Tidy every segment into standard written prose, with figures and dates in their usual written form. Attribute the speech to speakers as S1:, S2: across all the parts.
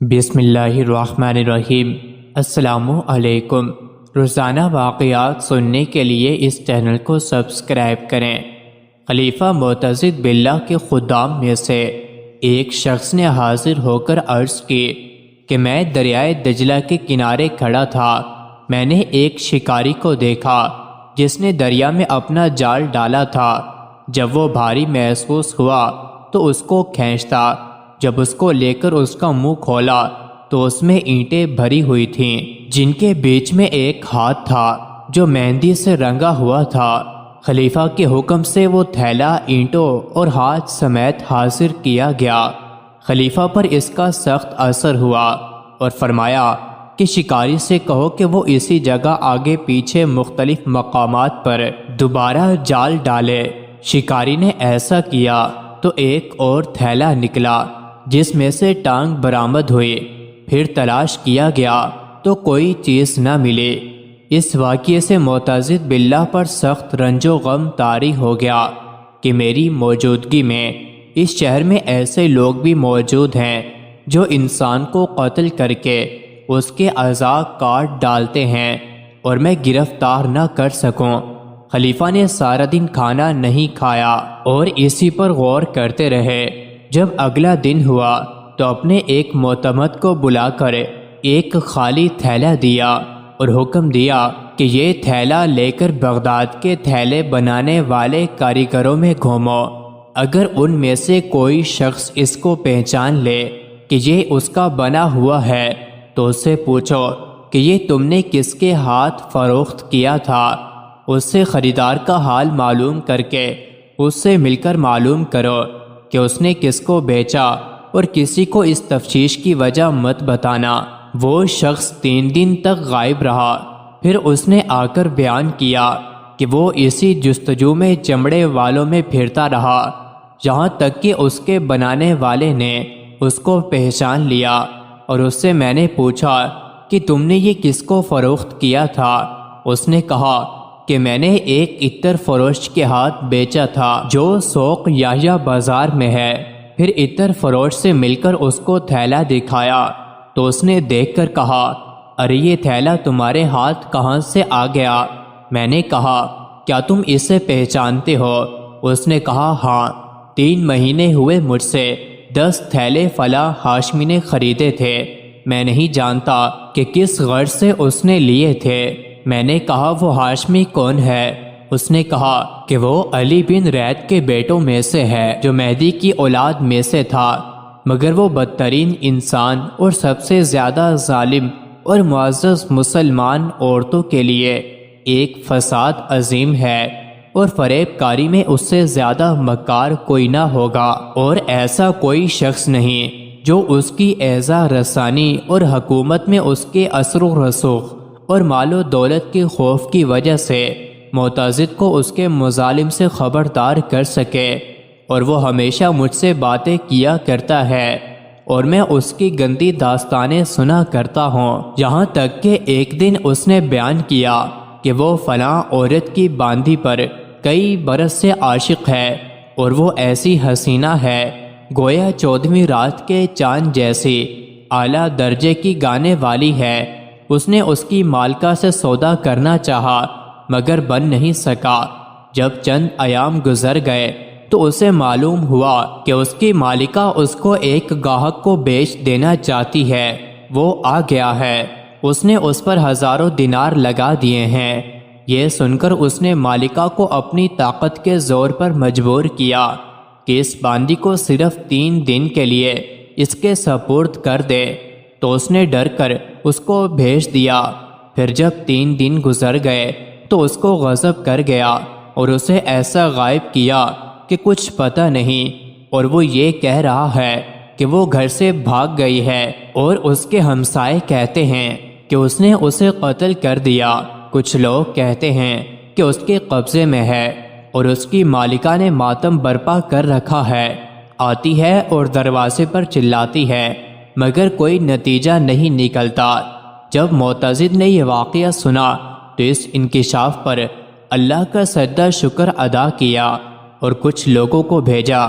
S1: بسم اللہ الرحمن الرحیم۔ السلام علیکم۔ روزانہ واقعات سننے کے لیے اس چینل کو سبسکرائب کریں۔ خلیفہ معتضد باللہ کے خدام میں سے ایک شخص نے حاضر ہو کر عرض کی کہ میں دریائے دجلہ کے کنارے کھڑا تھا۔ میں نے ایک شکاری کو دیکھا جس نے دریا میں اپنا جال ڈالا تھا۔ جب وہ بھاری محسوس ہوا تو اس کو کھینچتا۔ جب اس کو لے کر اس کا منہ کھولا تو اس میں اینٹیں بھری ہوئی تھیں جن کے بیچ میں ایک ہاتھ تھا جو مہندی سے رنگا ہوا تھا۔ خلیفہ کے حکم سے وہ تھیلا اینٹوں اور ہاتھ سمیت حاضر کیا گیا۔ خلیفہ پر اس کا سخت اثر ہوا اور فرمایا کہ شکاری سے کہو کہ وہ اسی جگہ آگے پیچھے مختلف مقامات پر دوبارہ جال ڈالے۔ شکاری نے ایسا کیا تو ایک اور تھیلا نکلا جس میں سے ٹانگ برآمد ہوئی۔ پھر تلاش کیا گیا تو کوئی چیز نہ ملی۔ اس واقعے سے معتضد باللہ پر سخت رنج و غم طاری ہو گیا کہ میری موجودگی میں اس شہر میں ایسے لوگ بھی موجود ہیں جو انسان کو قتل کر کے اس کے اعضاء کاٹ ڈالتے ہیں اور میں گرفتار نہ کر سکوں۔ خلیفہ نے سارا دن کھانا نہیں کھایا اور اسی پر غور کرتے رہے۔ جب اگلا دن ہوا تو اپنے ایک معتمد کو بلا کر ایک خالی تھیلا دیا اور حکم دیا کہ یہ تھیلا لے کر بغداد کے تھیلے بنانے والے کاریگروں میں گھومو۔ اگر ان میں سے کوئی شخص اس کو پہچان لے کہ یہ اس کا بنا ہوا ہے تو اس سے پوچھو کہ یہ تم نے کس کے ہاتھ فروخت کیا تھا۔ اس سے خریدار کا حال معلوم کر کے اس سے مل کر معلوم کرو کہ اس نے کس کو بیچا اور کسی کو اس تفتیش کی وجہ مت بتانا۔ وہ شخص 3 دن تک غائب رہا۔ پھر اس نے آ کر بیان کیا کہ وہ اسی جستجو میں چمڑے والوں میں پھرتا رہا یہاں تک کہ اس کے بنانے والے نے اس کو پہچان لیا اور اس سے میں نے پوچھا کہ تم نے یہ کس کو فروخت کیا تھا۔ اس نے کہا کہ میں نے ایک عطر فروش کے ہاتھ بیچا تھا جو سوق یحییٰ بازار میں ہے۔ پھر عطر فروش سے مل کر اس کو تھیلا دکھایا تو اس نے دیکھ کر کہا، ارے یہ تھیلا تمہارے ہاتھ کہاں سے آ گیا؟ میں نے کہا، کیا تم اسے پہچانتے ہو؟ اس نے کہا، ہاں، 3 مہینے ہوئے مجھ سے 10 تھیلے فلاں ہاشمی نے خریدے تھے۔ میں نہیں جانتا کہ کس غرض سے اس نے لیے تھے۔ میں نے کہا، وہ ہاشمی کون ہے؟ اس نے کہا کہ وہ علی بن ریت کے بیٹوں میں سے ہے جو مہدی کی اولاد میں سے تھا، مگر وہ بدترین انسان اور سب سے زیادہ ظالم اور معزز مسلمان عورتوں کے لیے ایک فساد عظیم ہے، اور فریب کاری میں اس سے زیادہ مکار کوئی نہ ہوگا، اور ایسا کوئی شخص نہیں جو اس کی اعزا رسانی اور حکومت میں اس کے اثر و رسوخ اور مال و دولت کے خوف کی وجہ سے معتضد کو اس کے مظالم سے خبردار کر سکے۔ اور وہ ہمیشہ مجھ سے باتیں کیا کرتا ہے اور میں اس کی گندی داستانیں سنا کرتا ہوں، یہاں تک کہ ایک دن اس نے بیان کیا کہ وہ فلاں عورت کی باندھی پر کئی برس سے عاشق ہے اور وہ ایسی حسینہ ہے گویا 14ویں رات کے چاند جیسی اعلیٰ درجے کی گانے والی ہے۔ اس نے اس کی مالکہ سے سودا کرنا چاہا مگر بن نہیں سکا۔ جب چند ایام گزر گئے تو اسے معلوم ہوا کہ اس کی مالکہ اس کو ایک گاہک کو بیچ دینا چاہتی ہے۔ وہ آ گیا ہے، اس نے اس پر ہزاروں دینار لگا دیے ہیں۔ یہ سن کر اس نے مالکہ کو اپنی طاقت کے زور پر مجبور کیا کہ اس باندی کو صرف 3 دن کے لیے اس کے سپرد کر دے، تو اس نے ڈر کر اس کو بھیج دیا۔ پھر جب 3 دن گزر گئے تو اس کو غضب کر گیا اور اسے ایسا غائب کیا کہ کچھ پتہ نہیں، اور وہ یہ کہہ رہا ہے کہ وہ گھر سے بھاگ گئی ہے، اور اس کے ہمسائے کہتے ہیں کہ اس نے اسے قتل کر دیا۔ کچھ لوگ کہتے ہیں کہ اس کے قبضے میں ہے اور اس کی مالکہ نے ماتم برپا کر رکھا ہے۔ آتی ہے اور دروازے پر چلاتی ہے مگر کوئی نتیجہ نہیں نکلتا۔ جب معتضد نے یہ واقعہ سنا تو اس انکشاف پر اللہ کا سجدہ شکر ادا کیا اور کچھ لوگوں کو بھیجا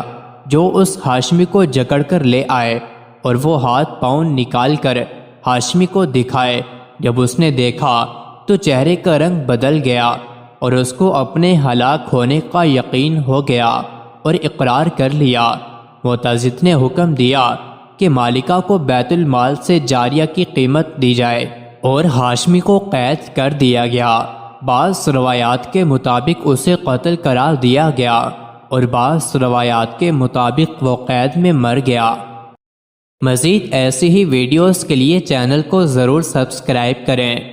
S1: جو اس ہاشمی کو جکڑ کر لے آئے اور وہ ہاتھ پاؤں نکال کر ہاشمی کو دکھائے۔ جب اس نے دیکھا تو چہرے کا رنگ بدل گیا اور اس کو اپنے ہلاک ہونے کا یقین ہو گیا اور اقرار کر لیا۔ معتضد نے حکم دیا کہ مالکہ کو بیت المال سے جاریہ کی قیمت دی جائے اور ہاشمی کو قید کر دیا گیا۔ بعض روایات کے مطابق اسے قتل قرار دیا گیا اور بعض روایات کے مطابق وہ قید میں مر گیا۔ مزید ایسی ہی ویڈیوز کے لیے چینل کو ضرور سبسکرائب کریں۔